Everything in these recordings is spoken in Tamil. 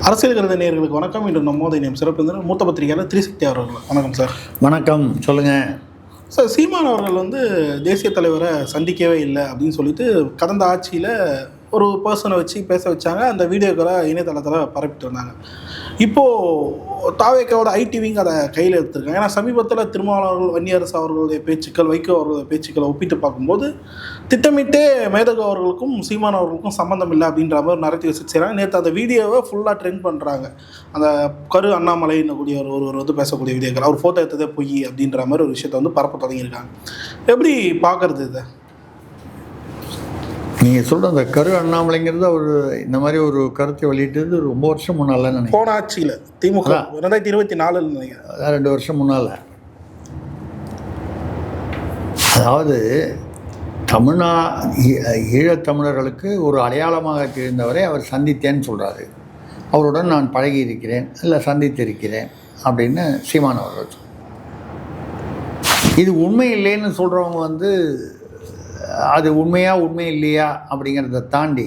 அரசியல் கருத நேயர்களுக்கு வணக்கம். இன்று நம்மோதை நேம் சிறப்பு மூத்த பத்திரிகையாளர் திரிசக்தி அவர்கள். வணக்கம் சார். வணக்கம், சொல்லுங்கள் சார். சீமான் அவர்கள் தேசிய தலைவரை சந்திக்கவே இல்லை அப்படின்னு சொல்லிட்டு கடந்த ஆட்சியில் ஒரு பர்சனை வச்சு பேச வச்சாங்க. அந்த வீடியோக்களை இணையதளத்தில் பரப்பிட்டு இருந்தாங்க. இப்போது தாவேக்காவோட ஐடிவிங்க அதை கையில் எடுத்துருக்காங்க. ஏன்னா சமீபத்தில் திருமாவளவர்கள், வன்னியரசு அவர்களுடைய பேச்சுக்கள், வைகோ அவர்களுடைய பேச்சுக்களை ஒப்பிட்டு பார்க்கும்போது திட்டமிட்டே மேதகு அவர்களுக்கும் சீமான் அவர்களுக்கும் சம்மந்தம் இல்லை அப்படின்ற மாதிரி நடத்தி வச்சு செய்கிறாங்க. நேற்று அந்த வீடியோவை ஃபுல்லாக ட்ரெண்ட் பண்ணுறாங்க. அந்த கரு அண்ணாமலைன்னு கூடிய ஒருவர் பேசக்கூடிய வீடியோக்கள், அவர் ஃபோட்டோ எடுத்ததே பொய் அப்படின்ற மாதிரி ஒரு விஷயத்தை பரப்ப தொடங்கியிருக்காங்க. எப்படி பார்க்குறது இதை? நீங்கள் சொல்கிற அந்த கரு அண்ணாமலைங்கிறது அவர் இந்த மாதிரி ஒரு கருத்தை வெளியிட்டது ரொம்ப வருஷம் முன்னால் நினைக்கிறேன். போன ஆட்சியில் திமுக 2024 நினைக்கிறேன், 2 வருஷம் முன்னால். அதாவது ஈழத்தமிழர்களுக்கு ஒரு அடையாளமாக தெரிந்தவரை அவர் சந்தித்தேன்னு சொல்கிறாரு. அவருடன் நான் பழகி இருக்கிறேன், இல்லை சந்தித்திருக்கிறேன் அப்படின்னு சீமான் அவர்கள். இது உண்மை இல்லைன்னு சொல்கிறவங்க அது உண்மையா உண்மை இல்லையா அப்படிங்கிறத தாண்டி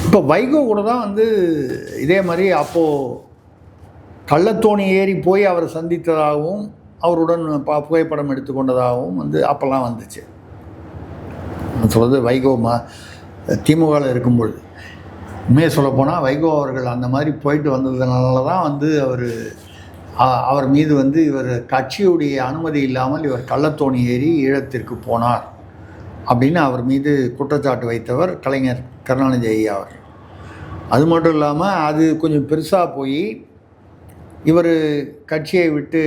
இப்போ வைகோ கூட தான் இதே மாதிரி அப்போது கள்ளத்தோணி ஏறி போய் அவரை சந்தித்ததாகவும் அவருடன் புகைப்படம் எடுத்துக்கொண்டதாகவும் அப்போல்லாம் வந்துச்சு. சொல்கிறது வைகோ திமுகவில் இருக்கும்பொழுது உண்மையை சொல்லப்போனால் வைகோ அவர்கள் அந்த மாதிரி போயிட்டு வந்ததுனால தான் அவர் மீது இவர் கட்சியுடைய அனுமதி இல்லாமல் இவர் கள்ளத்தோணி ஏறி ஈழத்திற்கு போனார் அப்படின்னு அவர் மீது குற்றச்சாட்டு வைத்தவர் கலைஞர் கருணாநிதி ஐயா அவர். அது மட்டும் இல்லாமல் அது கொஞ்சம் பெருசாக போய் இவர் கட்சியை விட்டு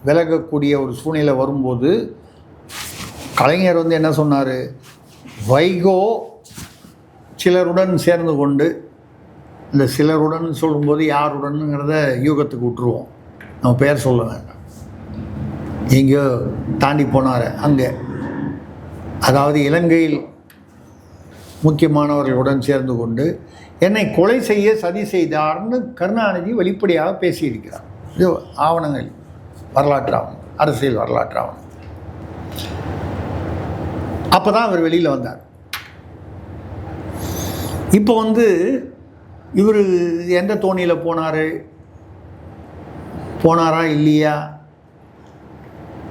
விலகக்கூடிய ஒரு சூழ்நிலை வரும்போது கலைஞர் என்ன சொன்னார், வைகோ சிலருடன் சேர்ந்து கொண்டு, இந்த சிலருடன் சொல்லும்போது யாருடனுங்கிறத யூகத்துக்கு விட்டுருவோம், நம்ம பேர் சொல்ல வேண்டாம், எங்கேயோ தாண்டி போனார் அங்கே, அதாவது இலங்கையில் முக்கியமானவர்களுடன் சேர்ந்து கொண்டு என்னை கொலை செய்ய சதி செய்தார்னு கருணாநிதி வெளிப்படையாக பேசியிருக்கிறார். இது ஆவணங்கள், வரலாற்று ஆவணம், அரசியல் வரலாற்று ஆவணம். அப்போ தான் அவர் வெளியில் வந்தார். இப்போ இவர் எந்த தோணியில் போனாரா இல்லையா,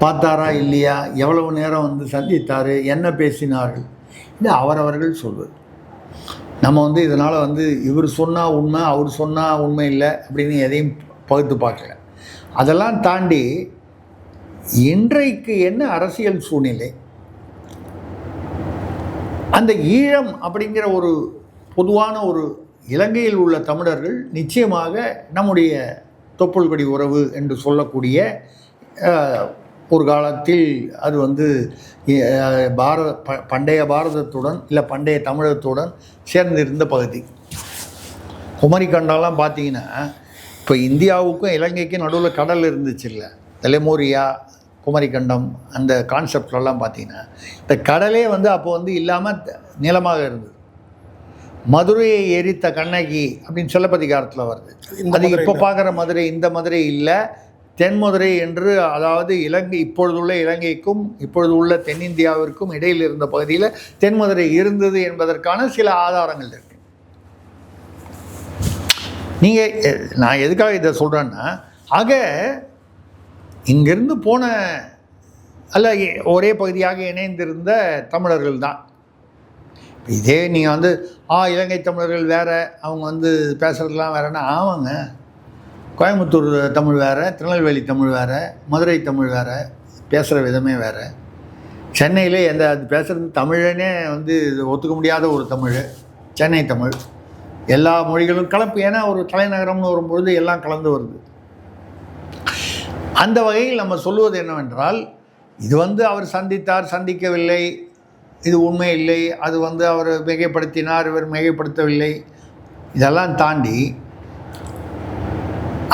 பார்த்தாரா இல்லையா, எவ்வளவு நேரம் சந்தித்தார், என்ன பேசினார்கள், இது அவரவர்கள் சொல்வது. நம்ம இதனால் இவர் சொன்னால் உண்மை, அவர் சொன்னால் உண்மை இல்லை அப்படின்னு எதையும் பகுத்து பார்க்கல. அதெல்லாம் தாண்டி இன்றைக்கு என்ன அரசியல் சூழ்நிலை, அந்த ஈழம் அப்படிங்கிற ஒரு பொதுவான ஒரு இலங்கையில் உள்ள தமிழர்கள் நிச்சயமாக நம்முடைய தொப்புள்கொடி உறவு என்று சொல்லக்கூடிய ஒரு காலத்தில் அது பண்டைய பாரதத்துடன் இல்லை பண்டைய தமிழகத்துடன் சேர்ந்திருந்த பகுதி. குமரி கண்டம்லாம் பார்த்தீங்கன்னா இப்போ இந்தியாவுக்கும் இலங்கைக்கும் நடுவில் கடல் இருந்துச்சு இல்லை, லெமூரியா, குமரி கண்டம், அந்த கான்செப்ட்லாம் பார்த்தீங்கன்னா இந்த கடலே அப்போ இல்லாமல் நிலமாக இருந்தது. மதுரையை எரித்த கண்ணகி அப்படின்னு சிலப்பதிகாரத்தில் வருது. அது இப்போ பார்க்குற மதுரை இந்த மதுரை இல்லை, தென்மதுரை என்று, அதாவது இப்பொழுதுள்ள இலங்கைக்கும் இப்பொழுது உள்ள தென்னிந்தியாவிற்கும் இடையில் இருந்த பகுதியில் தென்மதுரை இருந்தது என்பதற்கான சில ஆதாரங்கள் இருக்கு. நான் எதுக்காக இதை சொல்கிறேன்னா, ஆக இங்கிருந்து போன அல்ல ஒரே பகுதியாக இணைந்திருந்த தமிழர்கள் தான். இதே நீங்கள் இலங்கை தமிழர்கள் வேறு, அவங்க பேசுகிறதுலாம் வேறுன்னா, ஆமாங்க, கோயம்புத்தூர் தமிழ் வேறு, திருநெல்வேலி தமிழ் வேறு, மதுரை தமிழ் வேறு, பேசுகிற விதமே வேறு. சென்னையிலே அது பேசுகிறது தமிழனே ஒத்துக்க முடியாத ஒரு தமிழ், சென்னை தமிழ். எல்லா மொழிகளும் கலப்பு, ஏன்னா ஒரு தலைநகரம்னு வரும்பொழுது எல்லாம் கலந்து வருது. அந்த வகையில் நம்ம சொல்லுவது என்னவென்றால், இது அவர் சந்தித்தார், சந்திக்கவில்லை, இது உண்மை இல்லை, அது அவர் மிகைப்படுத்தினார், இவர் மிகைப்படுத்தவில்லை, இதெல்லாம் தாண்டி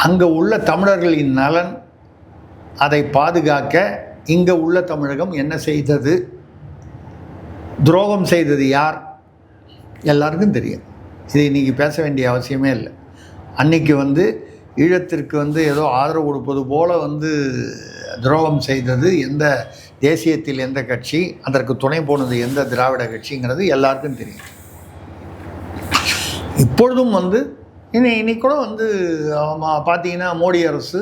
அங்கே உள்ள தமிழர்களின் நலன், அதை பாதுகாக்க இங்கே உள்ள தமிழகம் என்ன செய்தது, துரோகம் செய்தது யார், எல்லாருக்கும் தெரியும். இது இன்றைக்கி பேச வேண்டிய அவசியமே இல்லை. அன்றைக்கி ஈழத்திற்கு ஏதோ ஆதரவு கொடுப்பது போல் துரோகம் செய்தது எந்த தேசியத்தில் எந்த கட்சி, அதற்கு துணை போனது எந்த திராவிட கட்சிங்கிறது எல்லாருக்கும் தெரியும். இப்பொழுதும் வந்து இன்னைக்கு கூட வந்து பார்த்தீங்கன்னா மோடி அரசு,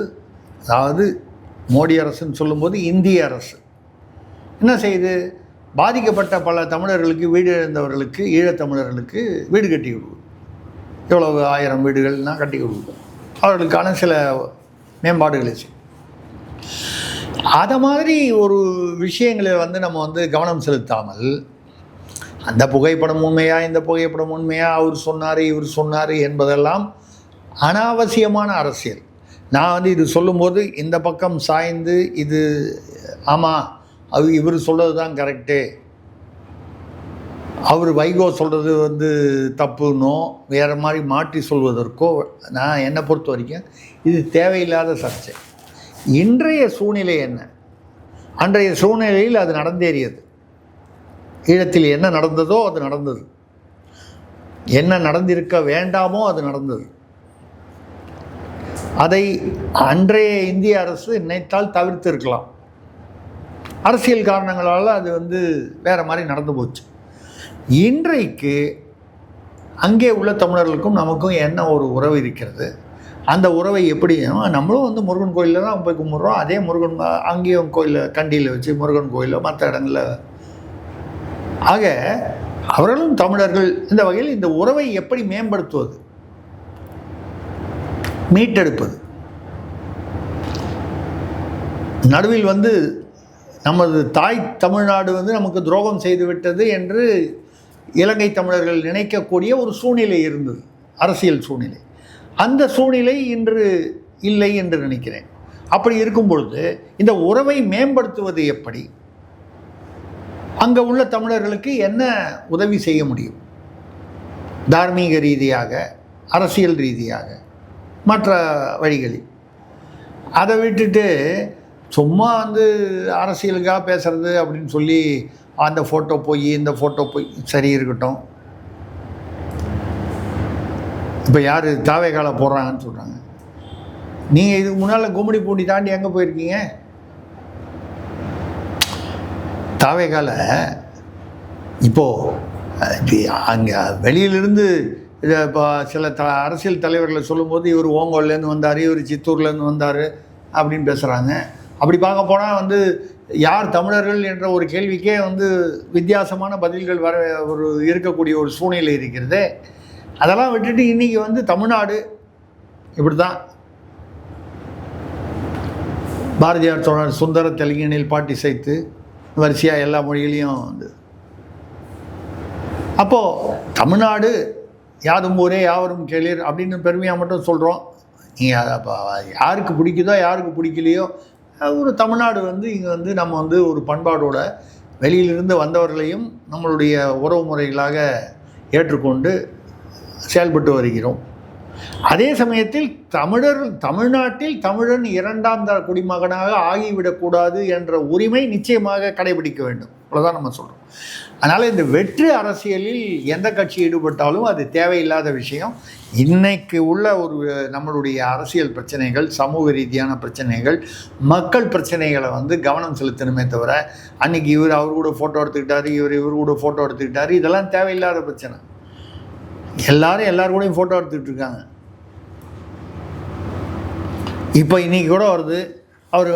அதாவது மோடி அரசுன்னு சொல்லும்போது இந்திய அரசு என்ன செய்யுது, பாதிக்கப்பட்ட பல தமிழர்களுக்கு, வீடு இழந்தவர்களுக்கு, ஈழத்தமிழர்களுக்கு வீடு கட்டி கொடுக்கும். எவ்வளவு 1000 வீடுகள்னால் கட்டி கொடுக்கும். அவர்களுக்கான சில மேம்பாடுகளை செய்யும். அதை மாதிரி ஒரு விஷயங்களை வந்து நம்ம வந்து கவனம் செலுத்தாமல், அந்த புகைப்படம் உண்மையா, இந்த புகைப்படம் உண்மையா, அவர் சொன்னார் இவர் சொன்னார் என்பதெல்லாம் அனாவசியமான அரசியல். நான் வந்து இது சொல்லும்போது இந்த பக்கம் சாய்ந்து இது ஆமாம் இவர் சொல்கிறது தான் கரெக்டு, அவர் வைகோ சொல்கிறது வந்து தப்புன்னோ வேறு மாதிரி மாற்றி சொல்வதற்கோ நான் என்னை பொறுத்த வரைக்கும் இது தேவையில்லாத சர்ச்சை. இன்றைய சூழ்நிலை என்ன, அன்றைய சூழ்நிலையில் அது நடந்தேறியது. ஈழத்தில் என்ன நடந்ததோ அது நடந்தது, என்ன நடந்திருக்க வேண்டாமோ அது நடந்தது. அதை அன்றைய இந்திய அரசு நினைத்தால் தவிர்த்து இருக்கலாம். அரசியல் காரணங்களால் அது வந்து வேறு மாதிரி நடந்து போச்சு. இன்றைக்கு அங்கே உள்ள தமிழர்களுக்கும் நமக்கும் என்ன ஒரு உறவு இருக்கிறது, அந்த உறவை எப்படி நம்மளும் வந்து முருகன் கோயிலில் தான் போய் கும்பிட்றோம். அதே முருகன் அங்கேயும் கோயிலில் கண்டியில் வச்சு முருகன் கோயிலில் மற்ற இடங்களில். ஆக அவர்களும் தமிழர்கள். இந்த வகையில் இந்த உறவை எப்படி மேம்படுத்துவது, மீட்டெடுப்பது. நடுவில் வந்து நமது தாய் தமிழ்நாடு வந்து நமக்கு துரோகம் செய்து விட்டது என்று இலங்கை தமிழர்கள் நினைக்கக்கூடிய ஒரு சூழ்நிலை இருந்தது, அரசியல் சூழ்நிலை. அந்த சூழ்நிலை இன்று இல்லை என்று நினைக்கிறேன். அப்படி இருக்கும் பொழுது இந்த உறவை மேம்படுத்துவது எப்படி, அங்கே உள்ள தமிழர்களுக்கு என்ன உதவி செய்ய முடியும், தார்மீக ரீதியாக, அரசியல் ரீதியாக, மற்ற வழிகளில். அதை விட்டுட்டு சும்மா வந்து அரசியலுக்காக பேசுகிறது அப்படின்னு சொல்லி அந்த ஃபோட்டோ போய் இந்த ஃபோட்டோ போய் சரி இருக்கட்டும். இப்போ யார் தாவேகால போடுறாங்கன்னு சொல்கிறாங்க. நீங்கள் இதுக்கு முன்னால் கும்மிடி பூண்டி தாண்டி எங்கே போயிருக்கீங்க? தாவேகால இப்போது அங்கே வெளியிலிருந்து இப்போ சில அரசியல் தலைவர்களை சொல்லும்போது இவர் ஓங்கோல்லேருந்து வந்தார், இவர் சித்தூர்லேருந்து வந்தார் அப்படின்னு பேசுகிறாங்க. அப்படி பார்க்க போனால் வந்து யார் தமிழர்கள் என்ற ஒரு கேள்விக்கே வந்து வித்தியாசமான பதில்கள் வர ஒரு இருக்கக்கூடிய ஒரு சூழ்நிலை இருக்கிறது. அதெல்லாம் விட்டுட்டு இன்றைக்கி வந்து தமிழ்நாடு இப்படி தான். பாரதியார் சொன்னார், சுந்தர தெலுங்கினில் பாட்டி செய்து வரிசையாக எல்லா மொழிகளையும் வந்து. அப்போது தமிழ்நாடு யாதும் ஊரே யாவரும் கேளீர் அப்படின்னு பெருமையாக மட்டும் சொல்கிறோம். நீங்கள் அப்போ யாருக்கு பிடிக்குதோ யாருக்கு பிடிக்கலையோ, ஒரு தமிழ்நாடு வந்து இங்கே வந்து நம்ம வந்து ஒரு பண்பாடோட வெளியிலிருந்து வந்தவர்களையும் நம்மளுடைய உறவு முறைகளாக ஏற்றுக்கொண்டு செயல்பட்டு வருகிறோம். அதே சமயத்தில் தமிழ்நாட்டில் தமிழன் 2ஆம் தர குடிமகனாக ஆகிவிடக்கூடாது என்ற உரிமை நிச்சயமாக கடைபிடிக்க வேண்டும். அவ்வளோதான் நம்ம சொல்கிறோம். அதனால் இந்த வெற்று அரசியலில் எந்த கட்சி ஈடுபட்டாலும் அது தேவையில்லாத விஷயம். இன்னைக்கு உள்ள ஒரு நம்மளுடைய அரசியல் பிரச்சனைகள், சமூக ரீதியான பிரச்சனைகள், மக்கள் பிரச்சனைகளை வந்து கவனம் செலுத்தணுமே தவிர அன்றைக்கி இவர் அவர் கூட ஃபோட்டோ எடுத்துக்கிட்டாரு, இவர் கூட ஃபோட்டோ எடுத்துக்கிட்டாரு, இதெல்லாம் தேவையில்லாத பிரச்சனை. எல்லாரும் கூடயும் ஃபோட்டோ எடுத்துக்கிட்டு இருக்காங்க. இப்போ இன்றைக்கி கூட வருது, அவர்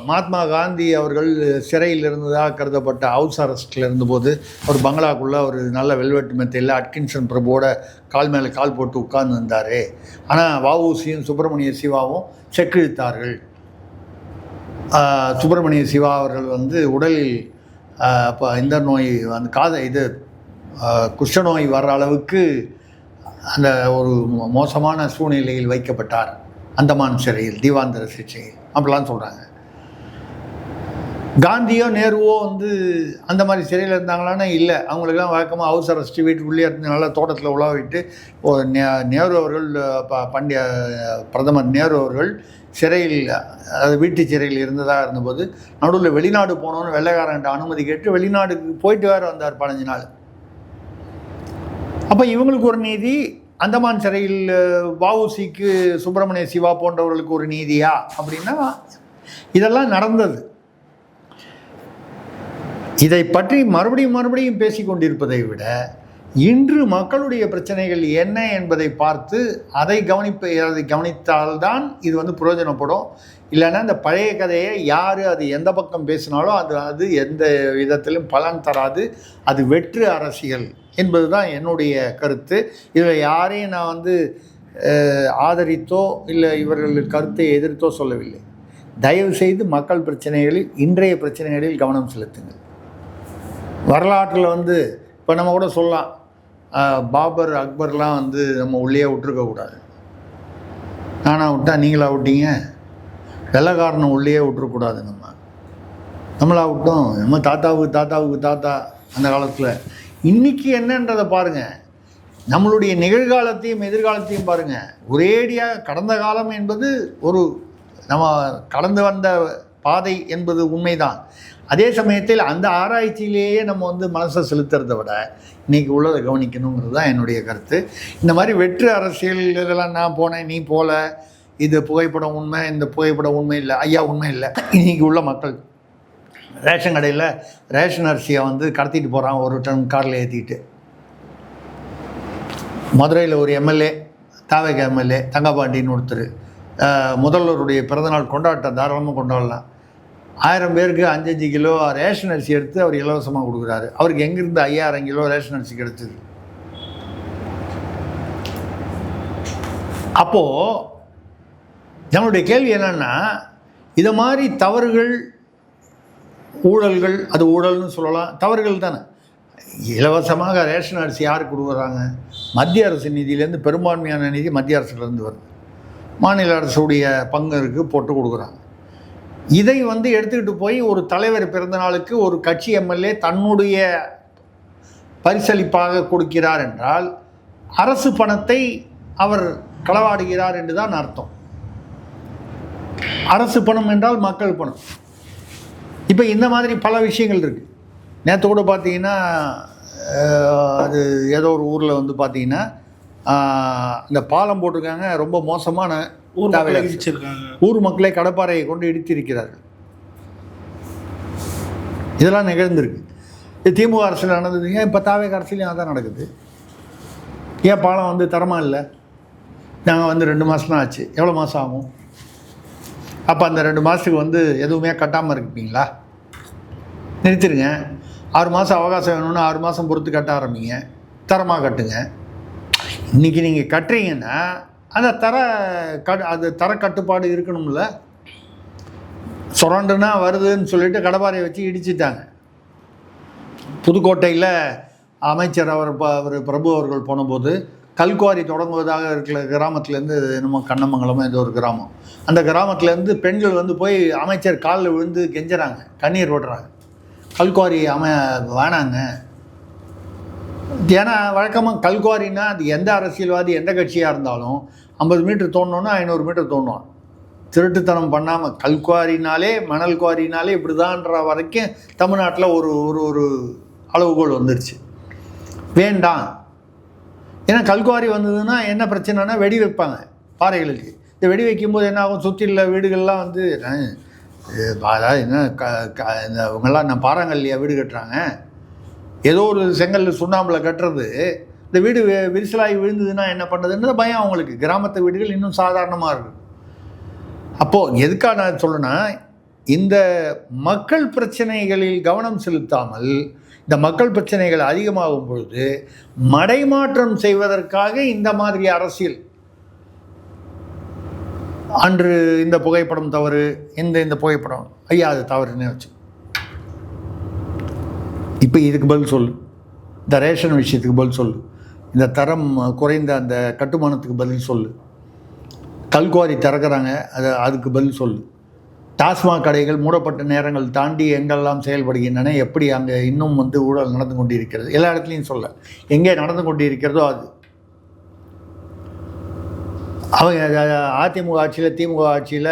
மகாத்மா காந்தி அவர்கள் சிறையில் இருந்ததாக கருதப்பட்ட ஹவுஸ் அரெஸ்ட்டில் இருந்தபோது அவர் பங்களாக்குள்ளே ஒரு நல்ல வெல்வெட்டு மெத்தையில் அட்கின்சன் பிரபுவோட கால் மேலே கால் போட்டு உட்கார்ந்து இருந்தார். ஆனால் வஉசியும் சுப்பிரமணிய சிவாவும் செக்கிழுத்தார்கள். சுப்பிரமணிய சிவா அவர்கள் வந்து உடலில் இப்போ இந்த நோய் வந்து குஷ்டநோய் வர்ற அளவுக்கு அந்த ஒரு மோசமான சூழ்நிலையில் வைக்கப்பட்டார் அந்தமான் சிறையில், தீவாந்தர சிகிச்சையில் அப்படிலாம் சொல்கிறாங்க. காந்தியோ நேருவோ வந்து அந்த மாதிரி சிறையில் இருந்தாங்களான்னா இல்லை. அவங்களுக்கெல்லாம் வழக்கமாக ஹவுஸ் அரெஸ்ட்டு, வீட்டுக்குள்ளேயே இருந்து நல்லா தோட்டத்தில் உலாவிட்டு நேரு அவர்கள் பிரதமர் நேரு அவர்கள் சிறையில், அதாவது வீட்டு சிறையில் இருந்ததாக இருந்தபோது நடுவில் வெளிநாடு போனோன்னு வெள்ளைக்காரன்ட்ட அனுமதி கேட்டு வெளிநாடுக்கு போயிட்டு வேறு வந்தார் 15 நாள். அப்போ இவங்களுக்கு ஒரு நீதி, அந்தமான் சிறையில் வஉசிக்கு சுப்பிரமணிய சிவா போன்றவர்களுக்கு ஒரு நீதியா அப்படின்னா இதெல்லாம் நடந்தது. இதை பற்றி மறுபடியும் பேசி கொண்டிருப்பதை விட இன்று மக்களுடைய பிரச்சனைகள் என்ன என்பதை பார்த்து அதை கவனித்தால்தான் இது வந்து பிரயோஜனப்படும். இல்லைன்னா இந்த பழைய கதையை யார் அது எந்த பக்கம் பேசினாலும் அது எந்த விதத்திலும் பலன் தராது. அது வெற்று அரசியல் என்பது தான் என்னுடைய கருத்து. இதில் யாரையும் நான் வந்து ஆதரித்தோ இல்லை இவர்கள் கருத்தை எதிர்த்தோ சொல்லவில்லை. தயவு செய்து மக்கள் பிரச்சனைகளில், இன்றைய பிரச்சனைகளில் கவனம் செலுத்துங்கள். வரலாற்றில் வந்து இப்போ நம்ம கூட சொல்லலாம், பாபர் அக்பர்லாம் வந்து நம்ம உள்ளே விட்டுருக்கக்கூடாது. நானாக விட்டா நீங்களா விட்டீங்க, வெள்ளைக்காரனை உள்ளே விட்டுறக்கூடாது. நம்மளா விட்டோம், நம்ம தாத்தாவுக்கு தாத்தா அந்த காலத்தில். இன்றைக்கி என்னன்றதை பாருங்கள், நம்மளுடைய நிகழ்காலத்தையும் எதிர்காலத்தையும் பாருங்கள். ஒரேடியாக கடந்த காலம் என்பது ஒரு நம்ம கடந்து வந்த பாதை என்பது உண்மைதான். அதே சமயத்தில் அந்த ஆராய்ச்சியிலேயே நம்ம வந்து மனசை செலுத்துறதை விட இன்றைக்கி உள்ளதை கவனிக்கணுங்கிறது தான் என்னுடைய கருத்து. இந்த மாதிரி வெற்று அரசியல் இதெல்லாம் நான் போனேன் நீ போல, இது புகைப்படம் உண்மை, இந்த புகைப்படம் உண்மை இல்லை, ஐயா உண்மை இல்லை. இன்றைக்கி உள்ள மக்கள் ரேஷன் கடையில் ரேஷன் அரிசியை வந்து கடத்திட்டு போகிறான் ஒரு டன் காரில் ஏற்றிட்டு. மதுரையில் ஒரு எம்எல்ஏ, தாவேக எம்எல்ஏ தங்கபாண்டின்னு ஒருத்தர், முதல்வருடைய பிறந்தநாள் கொண்டாட்டம் தாராளமாக கொண்டாடலாம். 1000 பேருக்கு 5-5 கிலோ ரேஷன் அரிசி எடுத்து அவர் இலவசமாக கொடுக்குறாரு. அவருக்கு எங்கேருந்து 5000 கிலோ ரேஷன் அரிசி கிடைச்சிது? அப்போது நம்மளுடைய கேள்வி என்னென்னா, இதை மாதிரி தவறுகள், ஊழல்கள், அது ஊழல்னு சொல்லலாம், தவறுகள் தானே. இலவசமாக ரேஷன் அரிசி யாருக்கு கொடுக்குறாங்க? மத்திய அரசு நிதியிலேருந்து பெரும்பான்மையான நிதி மத்திய அரசுலேருந்து வருது. மாநில அரசுடைய பங்கு இருக்குது, போட்டு கொடுக்குறாங்க. இதை வந்து எடுத்துக்கிட்டு போய் ஒரு தலைவர் பிறந்த நாளுக்கு ஒரு கட்சி எம்எல்ஏ தன்னுடைய பரிசளிப்பாக கொடுக்கிறார் என்றால் அரசு பணத்தை அவர் களவாடுகிறார் என்று தான் அர்த்தம். அரசு பணம் என்றால் மக்கள் பணம். இப்போ இந்த மாதிரி பல விஷயங்கள் இருக்குது. நேற்று கூட பார்த்தீங்கன்னா, அது ஏதோ ஒரு ஊரில் வந்து பார்த்தீங்கன்னா இந்த பாலம் போட்டிருக்காங்க, ரொம்ப மோசமான ஊர் மக்களை கடப்பாறையை கொண்டு இடித்திருக்கிறார்கள். இதெல்லாம் நிகழ்ந்திருக்கு. இது திமுக அரசியல் நடந்ததுங்க, இப்போ தாவேக அரசியலையும் அதான் நடக்குது. ஏன் பாலம் வந்து தரமாக இல்லை? நாங்கள் வந்து 2 மாதம் தான் ஆச்சு, எவ்வளோ மாதம் ஆகும்? அப்போ அந்த 2 மாதத்துக்கு வந்து எதுவுமே கட்டாமல் இருப்பீங்களா? நிறுத்திடுங்க. 6 மாதம் அவகாசம் வேணும்னு 6 மாதம் பொறுத்து கட்ட ஆரம்பிங்க, தரமாக கட்டுங்க. இன்றைக்கி நீங்கள் கட்டுறீங்கன்னா அந்த அது தர கட்டுப்பாடு இருக்கணும்ல. சுரண்டுனா வருதுன்னு சொல்லிட்டு கடப்பாறையை வச்சு இடிச்சிட்டாங்க. புதுக்கோட்டையில் அமைச்சர் அவர் பிரபு அவர்கள் போனபோது கல்குவாரி தொடங்குவதாக இருக்கிற கிராமத்துலேருந்து, என்னமோ கண்ணமங்கலமோ ஏதோ ஒரு கிராமம், அந்த கிராமத்துலேருந்து பெண்கள் வந்து போய் அமைச்சர் காலில் விழுந்து கெஞ்சுறாங்க, கண்ணீர் விடுறாங்க. கல்குவாரி வேணாங்க. ஏன்னா வழக்கமாக கல்குவாரின்னா அது எந்த அரசியல்வாதி எந்த கட்சியாக இருந்தாலும் 50 மீட்டர் தோண்டணுன்னா 500 மீட்டர் தோண்டுவான். திருட்டுத்தனம் பண்ணாமல் கல்குவாரினாலே, மணல் குவாரினாலே இப்படி தான்ற வரைக்கும் தமிழ்நாட்டில் ஒரு ஒரு அளவுகோல் வந்துருச்சு. வேண்டாம். ஏன்னா கல்குவாரி வந்ததுன்னா என்ன பிரச்சனைனா வெடி வைப்பாங்க பாறைகளுக்கு. இந்த வெடி வைக்கும்போது என்ன ஆகும்? சுற்றில வீடுகள்லாம் வந்து அதாவது என்ன இவங்கெல்லாம் நான் பாறாங்கல்லையா வீடு கட்டுறாங்க, ஏதோ ஒரு செங்கல் சுண்ணாம்பில் கட்டுறது. இந்த வீடு விரிசலாகி விழுந்ததுன்னா என்ன பண்ணுறதுன்றது பயம் அவங்களுக்கு. கிராமத்து வீடுகள் இன்னும் சாதாரணமாக இருக்குது. அப்போது எதுக்காக நான் சொல்லணும்னா, இந்த மக்கள் பிரச்சனைகளில் கவனம் செலுத்தாமல் இந்த மக்கள் பிரச்சனைகள் அதிகமாகும் பொழுது மடைமாற்றம் செய்வதற்காக இந்த மாதிரி அரசியல். அன்று இந்த புகைப்படம் தவறு, இந்த புகைப்படம் ஐயா அது தவறுன்னு வச்சு இப்போ இதுக்கு பதில் சொல்லு. இந்த ரேஷன் விஷயத்துக்கு பதில் சொல்லு. இந்த தரம் குறைந்த அந்த கட்டுமானத்துக்கு பதில் சொல்லு. கல்குவாரி திறக்கிறாங்க, அதுக்கு பதில் சொல்லு. டாஸ்மாக் கடைகள் மூடப்பட்ட நேரங்கள் தாண்டி எங்கெல்லாம் செயல்படுகின்றன, எப்படி அங்கே இன்னும் வந்து ஊழல் நடந்து கொண்டிருக்கிறது, எல்லா இடத்துலையும் சொல்ல. எங்கே நடந்து கொண்டிருக்கிறதோ அது. அவங்க அதிமுக ஆட்சியில், திமுக ஆட்சியில்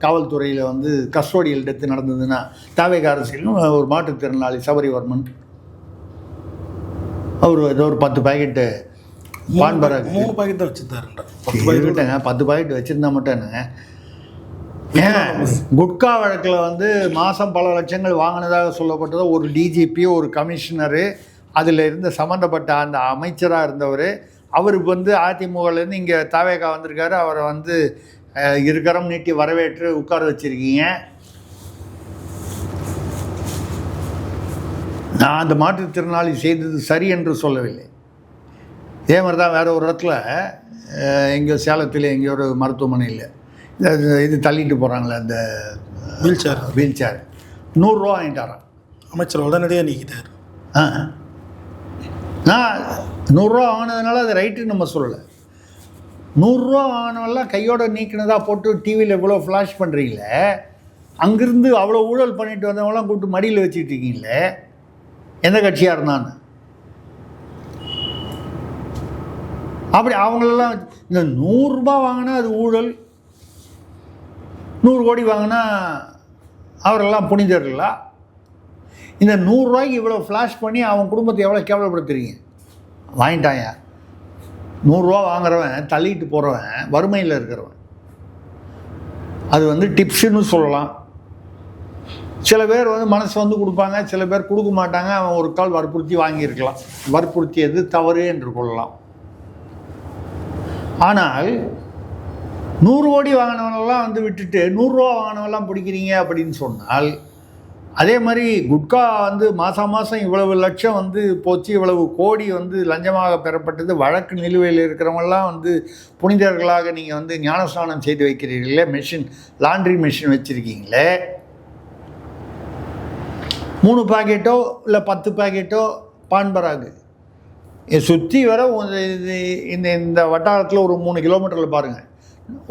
காவல்துறையில் வந்து கஸ்டோடியல் டெத்து நடந்ததுன்னா, தாவேக அரசியலும் ஒரு மாற்றுத்திறனாளி சபரிவர்மன் அவர் ஏதோ ஒரு 10 பாக்கெட்டு பான்பராக் 3 பாக்கெட் தான் வச்சுருந்தாருங்க. 10 பாக்கெட் வச்சுருந்தா மட்டும் என்னங்க? குட்கா வழக்கில் வந்து மாதம் பல லட்சங்கள் வாங்கினதாக சொல்லப்பட்டதோ ஒரு டிஜிபி, ஒரு கமிஷனரு, அதில் இருந்த சம்மந்தப்பட்ட அந்த அமைச்சராக இருந்தவர், அவருக்கு வந்து அதிமுகலேருந்து இங்கே தாவேகா வந்திருக்காரு, அவரை வந்து இருக்கரம் நீட்டி வரவேற்று உட்கார வச்சுருக்கீங்க. நான் அந்த மாற்றுத்திறனாளி செய்தது சரி என்று சொல்லவில்லை. இதே மாதிரி தான் வேறு ஒரு இடத்துல எங்கேயோ சேலத்தில் எங்கேயோ ஒரு மருத்துவமனையில் இது தள்ளிட்டு போகிறாங்களே அந்த வீல் சேர் 100 ரூபா வாங்கிட்டாரான் அமைச்சர், உடனடியாக நீக்கிட்டார். நான் 100 ரூபா வாங்கினதுனால அது ரைட்டுன்னு நம்ம சொல்லலை. 100 ரூபா வாங்கினவெல்லாம் கையோடு நீக்கினதாக போட்டு டிவியில் இவ்வளோ ஃப்ளாஷ் பண்ணுறீங்களே, அங்கேருந்து அவ்வளோ ஊழல் பண்ணிட்டு வந்தவங்களாம் கூப்பிட்டு மடியில் வச்சுட்டு இருக்கீங்களே, எந்த கட்சியாக இருந்தான்னு. அப்படி அவங்களெல்லாம் இந்த 100 ரூபா வாங்கினா அது ஊழல், 100 கோடி வாங்கினா அவரெல்லாம் புனிதர்களா? இந்த 100 ரூபாய்க்கு இவ்வளோ ஃப்ளாஷ் பண்ணி அவன் குடும்பத்தை எவ்வளோ கேவலப்படுத்துறீங்க? வாங்கிட்டாங்க. 100 ரூபா வாங்குறவன், தள்ளிட்டு போகிறவன், வறுமையில் இருக்கிறவன். அது வந்து டிப்ஸுன்னு சொல்லலாம். சில பேர் வந்து மனசு வந்து கொடுப்பாங்க, சில பேர் கொடுக்க மாட்டாங்க. அவன் ஒரு கால் வற்புறுத்தி வாங்கியிருக்கலாம். வற்புறுத்தியது தவறு என்று கொள்ளலாம். ஆனால் 100 கோடி வாங்கினவனெல்லாம் வந்து விட்டுட்டு 100 ரூபா வாங்கினவெல்லாம் பிடிக்கிறீங்க அப்படின்னு சொன்னால், அதே மாதிரி குட்கா வந்து மாதம் இவ்வளவு லட்சம் வந்து போச்சு, இவ்வளவு கோடி வந்து லஞ்சமாக பெறப்பட்டது, வழக்கு நிலுவையில் இருக்கிறவங்கெல்லாம் வந்து புனிதர்களாக நீங்கள் வந்து ஞானஸ்நானம் செய்து வைக்கிறீர்களே, மெஷின் லாண்ட்ரி மெஷின் வச்சுருக்கீங்களே, 3 பாக்கெட்டோ இல்லை 10 பாக்கெட்டோ பான்பராகு சுற்றி வர இந்த வட்டாரத்தில் ஒரு 3 கிலோமீட்டரில் பாருங்கள்,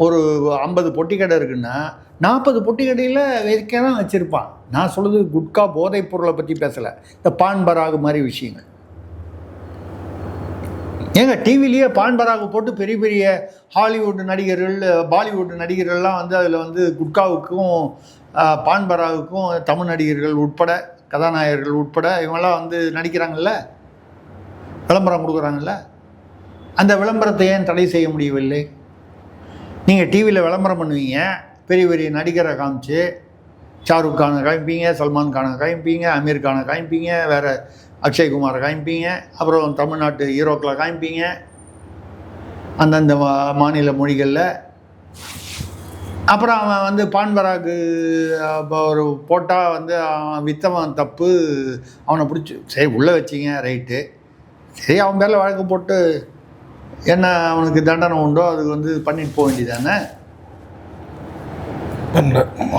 ஒரு 50 பொட்டி கடை இருக்குன்னா 40 பொட்டி கடையில் வைக்க தான் வச்சுருப்பான். நான் சொல்கிறது குட்கா போதைப் பொருளை பற்றி பேசலை, இந்த பான்பராகு மாதிரி விஷயங்கள். ஏங்க டிவிலேயே பான்பராகு போட்டு பெரிய பெரிய ஹாலிவுட் நடிகர்கள், பாலிவுட் நடிகர்கள்லாம் வந்து அதில் வந்து குட்காவுக்கும் பான்பராகுக்கும் தமிழ் நடிகர்கள் உட்பட, கதாநாயகர்கள் உட்பட இவங்கெல்லாம் வந்து நடிக்கிறாங்கல்ல, விளம்பரம் கொடுக்குறாங்கல்ல. அந்த விளம்பரத்தை ஏன் தடை செய்ய முடியவில்லை? நீங்கள் டிவியில் விளம்பரம் பண்ணுவீங்க, பெரிய பெரிய நடிகரை காமிச்சு, ஷாருக் கானை காமிப்பீங்க, சல்மான் கானை காமிப்பீங்க, அமீர் கானை காமிப்பீங்க, வேறு அக்ஷய்குமாரை காமிப்பீங்க, அப்புறம் தமிழ்நாட்டு ஹீரோக்களை காமிப்பீங்க அந்தந்த மாநில மொழிகளில். அப்புறம் அவன் வந்து பான்பராகு ஒரு போட்டால் வந்து அவன் வித்தவன் தப்பு, அவனை பிடிச்சி சரி உள்ளே வச்சிங்க ரைட்டு, சரி அவன் பேரில் வழக்கு போட்டு என்ன அவனுக்கு தண்டனை உண்டோ அதுக்கு வந்து பண்ணிட்டு போக வேண்டியதானே.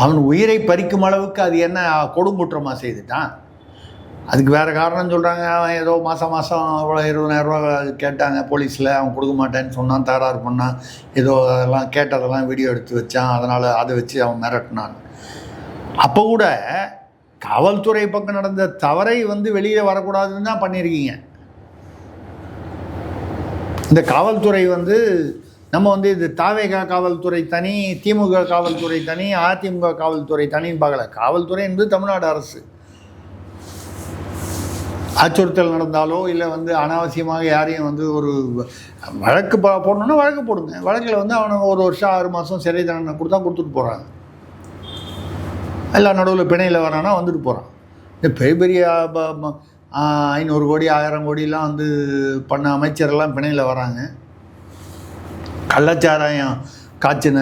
அவன் உயிரை பறிக்கும் அளவுக்கு அது என்ன கொடுங்குற்றமாக செய்துட்டான்? அதுக்கு வேறு காரணம் சொல்கிறாங்க. அவன் ஏதோ மாதம் அவ்வளோ 20,000 ரூபா கேட்டாங்க போலீஸில், அவன் கொடுக்க மாட்டேன்னு சொன்னான், தகராறு பண்ணான், ஏதோ அதெல்லாம் கேட்டதெல்லாம் வீடியோ எடுத்து வச்சான், அதனால் அதை வச்சு அவன் மிரட்டினான். அப்போ கூட காவல்துறை பக்கம் நடந்த தவறை வந்து வெளியில் வரக்கூடாதுன்னு தான் பண்ணியிருக்கீங்க. இந்த காவல்துறை வந்து நம்ம வந்து இது தாவேகா காவல்துறை தனி, திமுக காவல்துறை தனி, அதிமுக காவல்துறை தனின்னு பார்க்கல. காவல்துறை என்பது தமிழ்நாடு அரசு. அச்சுறுத்தல் நடந்தாலோ இல்லை வந்து அனாவசியமாக யாரையும் வந்து ஒரு வழக்கு போடணுன்னா வழக்கு போடுங்க. வழக்கில் வந்து அவனுக்கு 1 வருஷம் 6 மாதம் சிறை தண்டனை கொடுத்துட்டு போகிறாங்க. எல்லா நடுவில் பிணையில் வரானா வந்துட்டு போகிறான். இந்த பெரிய பெரிய 500 கோடி 1000 கோடிலாம் வந்து பண்ண அமைச்சரெல்லாம் பிணையில் வராங்க. கள்ளச்சாராயம் காய்ச்சின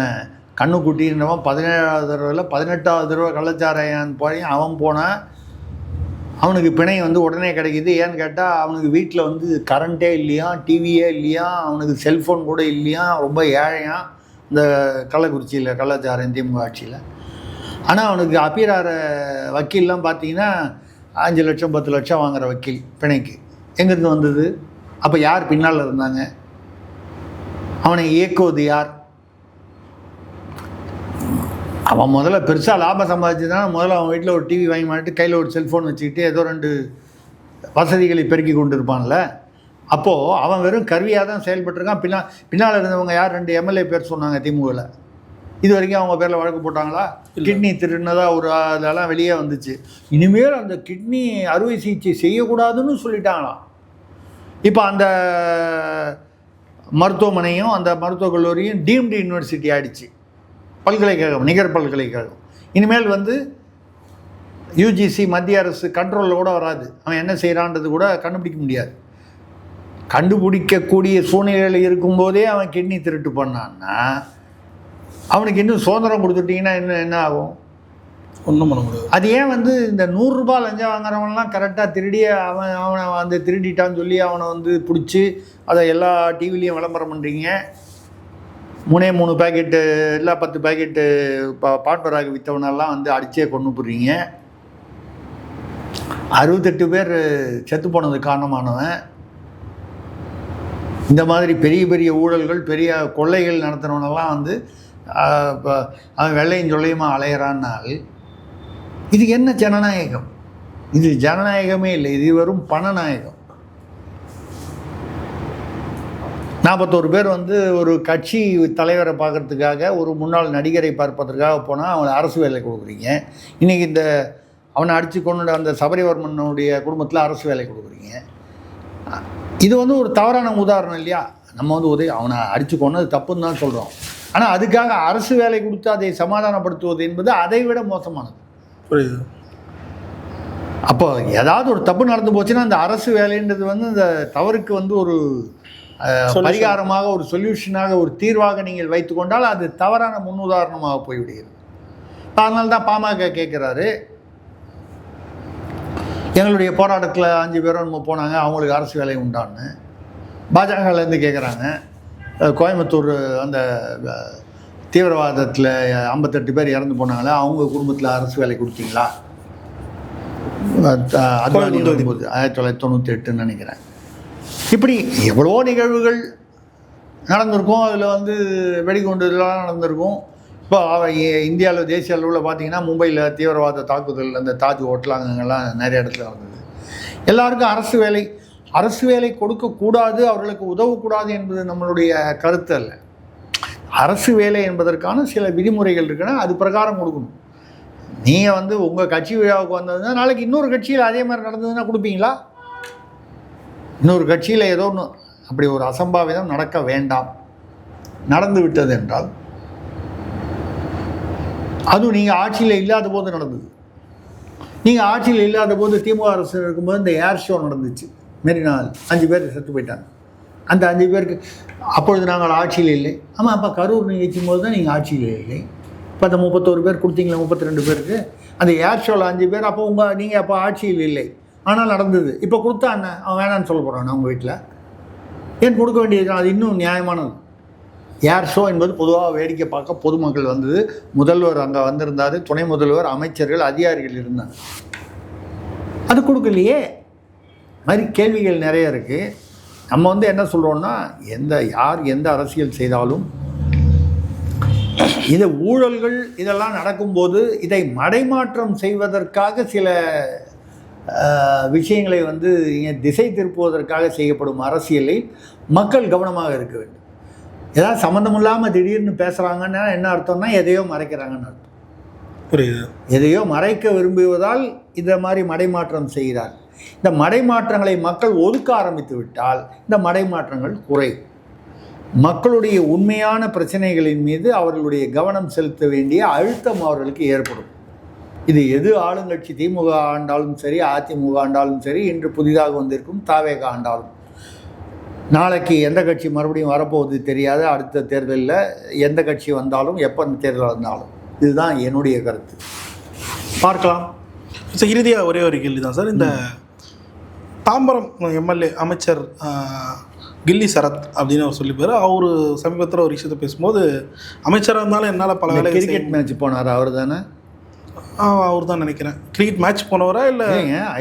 கண்ணுக்குட்டின்றவன் 17வது தடவை 18வது தடவை கள்ளச்சாராயம் போய் அவன் போனால் அவனுக்கு பிணை வந்து உடனே கிடைக்கிது. ஏன்னு கேட்டால் அவனுக்கு வீட்டில் வந்து கரண்ட்டே இல்லையா, டிவியே இல்லையா, அவனுக்கு செல்ஃபோன் கூட இல்லையா, ரொம்ப ஏழையான் இந்த கள்ளக்குறிச்சியில் கள்ளச்சாராயம் திமுக ஆட்சியில். ஆனால் அவனுக்கு அப்பீரார வக்கீல்லாம் பார்த்தீங்கன்னா 5 லட்சம் 10 லட்சம் வாங்குகிற வக்கீல் பிணைக்கு எங்கேருந்து வந்தது? அப்போ யார் பின்னால் இருந்தாங்க? அவனை இயக்குவது யார்? அவன் முதல்ல பெருசாக லாபம் சம்பாதிச்சதுனா முதல்ல அவன் வீட்டில் ஒரு டிவி வாங்கி மாட்டிட்டு கையில் ஒரு செல்ஃபோன் வச்சுக்கிட்டு ஏதோ 2 வசதிகளை பெருக்கி கொண்டு இருப்பான்ல. அப்போது அவன் வெறும் கருவியாக தான் செயல்பட்டுருக்கான். பின்னால் இருந்தவங்க யார்? 2 எம்எல்ஏ பேர் சொன்னாங்க திமுகவில். இது வரைக்கும் அவங்க பேரில் வழக்கு போட்டாங்களா? கிட்னி திருடினதாக ஒரு அதெல்லாம் வெளியே வந்துச்சு. இனிமேல் அந்த கிட்னி அறுவை சிகிச்சை செய்யக்கூடாதுன்னு சொல்லிட்டாங்களாம். இப்போ அந்த மருத்துவமனையும் அந்த மருத்துவக் கல்லூரியும் டீம்டு யூனிவர்சிட்டி ஆகிடுச்சு, பல்கலைக்கழகம், நிகர் பல்கலைக்கழகம். இனிமேல் வந்து யூஜிசி மத்திய அரசு கண்ட்ரோலில் கூட வராது. அவன் என்ன செய்கிறான்றது கூட கண்டுபிடிக்க முடியாது. கண்டுபிடிக்கக்கூடிய சூழ்நிலையில் இருக்கும்போதே அவன் கிட்னி திருட்டு பண்ணான்னா அவனுக்கு இன்னும் சுதந்திரம் கொடுத்துட்டிங்கன்னா என்ன ஆகும்? ஒன்றும் பண்ண முடியாது. அது ஏன் வந்து இந்த 100 ரூபாய் லஞ்சம் வாங்குறவன்லாம் கரெக்டாக திருடியே அவனை வந்து திருடிட்டான்னு சொல்லி அவனை வந்து பிடிச்சி அதை எல்லா டிவிலையும் விளம்பரம் பண்ணுறீங்க. 3 பேக்கெட்டு இல்லை 10 பேக்கெட்டு பாட்பராக விற்றவனெல்லாம் வந்து அடிச்சே கொண்டு போடுறீங்க. 68 பேர் செத்து போனது காரணமானவன். இந்த மாதிரி பெரிய பெரிய ஊழல்கள் பெரிய கொள்ளைகள் நடத்துகிறவனெல்லாம் வந்து அவன் வெள்ளையும் சொல்லையுமா அலையிறான்னால் இது என்ன ஜனநாயகம்? இது ஜனநாயகமே இல்லை, இது வெறும் பணநாயகம். 41 பேர் வந்து ஒரு கட்சி தலைவரை பார்க்கறதுக்காக ஒரு முன்னாள் நடிகரை பார்ப்பதற்காக போனால் அவனை அரசு வேலை கொடுக்குறீங்க. இன்றைக்கி இந்த அவனை அடித்து கொண்டு அந்த சபரிவர்மனுடைய குடும்பத்தில் அரசு வேலை கொடுக்குறீங்க. இது வந்து ஒரு தவறான உதாரணம் இல்லையா? நம்ம வந்து அவனை அடித்து கொண்டது தப்புன்னு தான் சொல்கிறோம். ஆனால் அதுக்காக அரசு வேலை கொடுத்து அதை சமாதானப்படுத்துவது என்பது அதை விட மோசமானது. புரியுது. அப்போ ஏதாவது ஒரு தப்பு நடந்து போச்சுன்னா அந்த அரசு வேலைன்றது வந்து இந்த தவறுக்கு வந்து ஒரு பரிகாரமாக ஒரு சொல்யூஷனாக ஒரு தீர்வாக நீங்கள் வைத்துக்கொண்டால் அது தவறான முன்னுதாரணமாக போய்விடுகிறது. அதனால தான் பாமக கேட்குறாரு, எங்களுடைய போராட்டத்தில் 5 பேரும் நம்ம போனாங்க, அவங்களுக்கு அரசு வேலை உண்டான்னு. பாஜகலேருந்து கேட்குறாங்க, கோயம்புத்தூர் அந்த தீவிரவாதத்தில் 58 பேர் இறந்து போனாங்களே அவங்க குடும்பத்தில் அரசு வேலை கொடுத்தீங்களா? அத்வானி 1998 நினைக்கிறேன். இப்படி எவ்வளோ நிகழ்வுகள் நடந்திருக்கும். அதில் வந்து வெடிகுண்டு இதெல்லாம் நடந்திருக்கும். இப்போ இந்தியாவில் தேசிய அளவில் பார்த்திங்கன்னா மும்பையில் தீவிரவாத தாக்குதல் அந்த தாஜ் ஹோட்டல் அங்கெல்லாம் நிறைய இடத்துல நடந்தது. எல்லாருக்கும் அரசு வேலை கொடுக்கக்கூடாது, அவர்களுக்கு உதவக்கூடாது என்பது நம்மளுடைய கருத்து அல்ல. அரசு வேலை என்பதற்கான சில விதிமுறைகள் இருக்குன்னா அது பிரகாரம் கொடுக்கணும். நீங்கள் வந்து உங்கள் கட்சி விழாவுக்கு வந்ததுன்னா நாளைக்கு இன்னொரு கட்சியில் அதே மாதிரி நடந்ததுன்னா கொடுப்பீங்களா? இன்னொரு கட்சியில் ஏதோ ஒன்று அப்படி ஒரு அசம்பாவிதம் நடக்க வேண்டாம், நடந்து விட்டது என்றால் அதுவும் நீங்கள் ஆட்சியில் இல்லாத போது நடந்தது. நீங்கள் ஆட்சியில் இல்லாத போது திமுக அரசு இருக்கும்போது இந்த ஏர் ஷோ நடந்துச்சு மெரினால், 5 பேர் செத்து போயிட்டாங்க. அந்த 5 பேருக்கு அப்பொழுது நாங்கள் ஆட்சியில் இல்லை. ஆமாம், அப்போ கரூர் நிகழ்ச்சியும் போது தான் நீங்கள் ஆட்சியில் இல்லை. இப்போ அந்த 31 பேர் கொடுத்தீங்களா, 32 பேருக்கு அந்த ஏர் ஷோவில் 5 பேர் அப்போ நீங்கள் அப்போ ஆட்சியில் இல்லை, ஆனால் நடந்தது. இப்போ கொடுத்தா என்ன அவன் வேணான்னு சொல்ல போகிறான் அவங்க வீட்டில்? ஏன் கொடுக்க வேண்டியது? அது இன்னும் நியாயமானது. ஏர் ஷோ என்பது பொதுவாக வேடிக்கை பார்க்க பொதுமக்கள் வந்தது. முதல்வர் அங்கே வந்திருந்தார், துணை முதல்வர், அமைச்சர்கள், அதிகாரிகள் இருந்தாங்க. அது கொடுக்கலையே. மாதிரி கேள்விகள் நிறைய இருக்குது. நம்ம வந்து என்ன சொல்கிறோன்னா, யார் எந்த அரசியல் செய்தாலும் இது ஊழல்கள் இதெல்லாம் நடக்கும்போது இதை மடைமாற்றம் செய்வதற்காக சில விஷயங்களை வந்து திசை திருப்புவதற்காக செய்யப்படும் அரசியலில் மக்கள் கவனமாக இருக்க வேண்டும். ஏதாவது சம்மந்தம் இல்லாமல் திடீர்னு பேசுகிறாங்கன்னா என்ன அர்த்தம்னா எதையோ மறைக்கிறாங்கன்னு அர்த்தம். புரியுது. எதையோ மறைக்க விரும்புவதால் இந்த மாதிரி மடைமாற்றம் செய்கிறார். இந்த மடைமாற்றங்களை மக்கள் ஒதுக்க ஆரம்பித்து விட்டால் இந்த மடைமாற்றங்கள் குறையும். மக்களுடைய உண்மையான பிரச்சனைகளின் மீது அவர்களுடைய கவனம் செலுத்த வேண்டிய அழுத்தம் அவர்களுக்கு ஏற்படும். இது எது ஆளுங்கட்சி திமுக ஆண்டாலும் சரி, அதிமுக ஆண்டாலும் சரி, இன்று புதிதாக வந்திருக்கும் தாவேக ஆண்டாலும், நாளைக்கு எந்த கட்சி மறுபடியும் வரப்போகுது தெரியாது. அடுத்த தேர்தலில் எந்த கட்சி வந்தாலும், எப்போ அந்த தேர்தல் வந்தாலும், இதுதான் என்னுடைய கருத்து. பார்க்கலாம். ஸோ இறுதியாக ஒரே ஒரு கேள்வி தான் சார். இந்த தாம்பரம் எம்எல்ஏ அமைச்சர் கில்லி சரத் அப்படின்னு அவர் சொல்லி போகிறார். அவர் சமீபத்தில் ஒரு விஷயத்தை பேசும்போது, அமைச்சராக இருந்தாலும் என்னால் பல வேலை கிரிக்கெட் மேட்ச் போனார் அவர் தானே? அவர் தான் நினைக்கிறேன். கிரிக்கெட் மேட்ச் போனவரா இல்லை